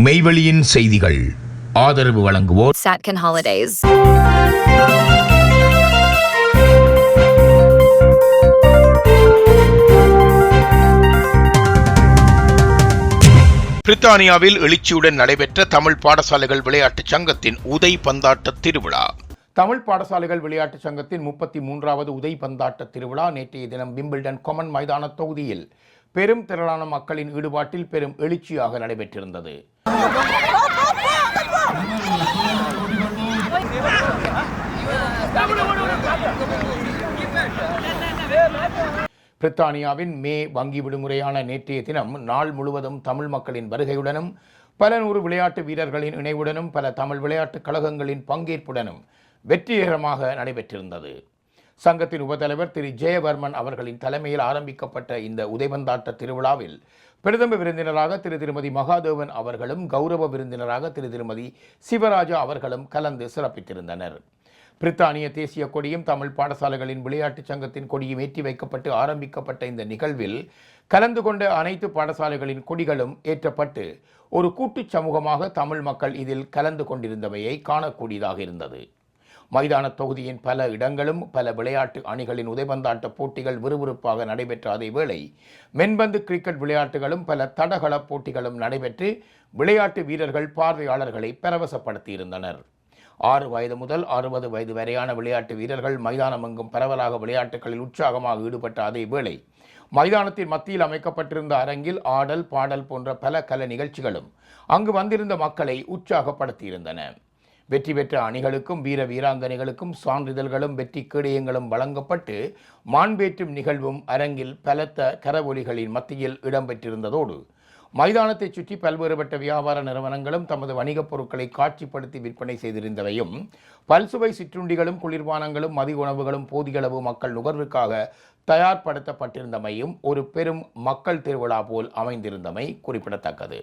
மெய்வெளியின் செய்திகள் ஆதரவு வழங்குவோர் Satcon Holidays. பிரித்தானியாவில் எழுச்சியுடன் நடைபெற்ற தமிழ் பாடசாலைகள் விளையாட்டுச் சங்கத்தின் உதை பந்தாட்ட திருவிழா. தமிழ் பாடசாலைகள் விளையாட்டுச் சங்கத்தின் 33வது உதை பந்தாட்ட திருவிழா நேற்றைய தினம் விம்பிள்டன் கொமன் மைதான தொகுதியில் பெரும் திரளான மக்களின் ஈடுபாட்டில் பெரும் எழுச்சியாக நடைபெற்றிருந்தது. பிரித்தானியாவின் மே வங்கி விடுமுறையான நேற்றைய தினம் நாள் முழுவதும் தமிழ் மக்களின் வருகையுடனும் பல நூறு விளையாட்டு வீரர்களின் இணைவுடனும் பல தமிழ் விளையாட்டுக் கழகங்களின் பங்கேற்புடனும் வெற்றிகரமாக நடைபெற்றிருந்தது. சங்கத்தின் உபத்தலைவர் திரு ஜெயவர்மன் அவர்களின் தலைமையில் ஆரம்பிக்கப்பட்ட இந்த உதைபந்தாட்ட திருவிழாவில் பிரதம விருந்தினராக திருமதி மகாதேவன் அவர்களும் கௌரவ விருந்தினராக திருமதி சிவராஜா அவர்களும் கலந்து சிறப்பித்திருந்தனர். பிரித்தானிய தேசிய கொடியும் தமிழ் பாடசாலைகளின் விளையாட்டுச் சங்கத்தின் கொடியும் ஏற்றி வைக்கப்பட்டு ஆரம்பிக்கப்பட்ட இந்த நிகழ்வில் கலந்து கொண்ட அனைத்து பாடசாலைகளின் கொடிகளும் ஏற்றப்பட்டு ஒரு கூட்டுச் சமூகமாக தமிழ் மக்கள் இதில் கலந்து கொண்டிருந்தமையை காணக்கூடியதாக இருந்தது. மைதான தொகுதியின் பல இடங்களும் பல விளையாட்டு அணிகளின் உதைபந்தாட்ட போட்டிகள் விறுவிறுப்பாக நடைபெற்ற அதே வேளை மென்பந்து கிரிக்கெட் விளையாட்டுகளும் பல தடகள போட்டிகளும் நடைபெற்று விளையாட்டு வீரர்கள் பார்வையாளர்களை பரவசப்படுத்தியிருந்தனர். 6 வயது முதல் 60 வயது வரையான விளையாட்டு வீரர்கள் மைதானமெங்கும் பரவலாக விளையாட்டுகளில் உற்சாகமாக ஈடுபட்ட அதே வேளை மைதானத்தின் மத்தியில் அமைக்கப்பட்டிருந்த அரங்கில் ஆடல் பாடல் போன்ற பல கலை நிகழ்ச்சிகளும் அங்கு வந்திருந்த மக்களை உற்சாகப்படுத்தியிருந்தன. வெற்றி பெற்ற அணிகளுக்கும் வீர வீராங்கனைகளுக்கும் சான்றிதழ்களும் வெற்றி கேடயங்களும் வழங்கப்பட்டு மாண்பேற்றும் நிகழ்வும் அரங்கில் பலத்த கரவொலிகளின் மத்தியில் இடம்பெற்றிருந்ததோடு மைதானத்தை சுற்றி பல்வேறுபட்ட வியாபார நிறுவனங்களும் தமது வணிகப் பொருட்களை காட்சிப்படுத்தி விற்பனை செய்திருந்தவையும் பல்சுவை சிற்றுண்டிகளும் குளிர்பானங்களும் மதிய உணவுகளும் போதியளவு மக்கள் நுகர்வுக்காக தயார்படுத்தப்பட்டிருந்தமையும் ஒரு பெரும் மக்கள் திருவிழா போல் அமைந்திருந்தமை குறிப்பிடத்தக்கது.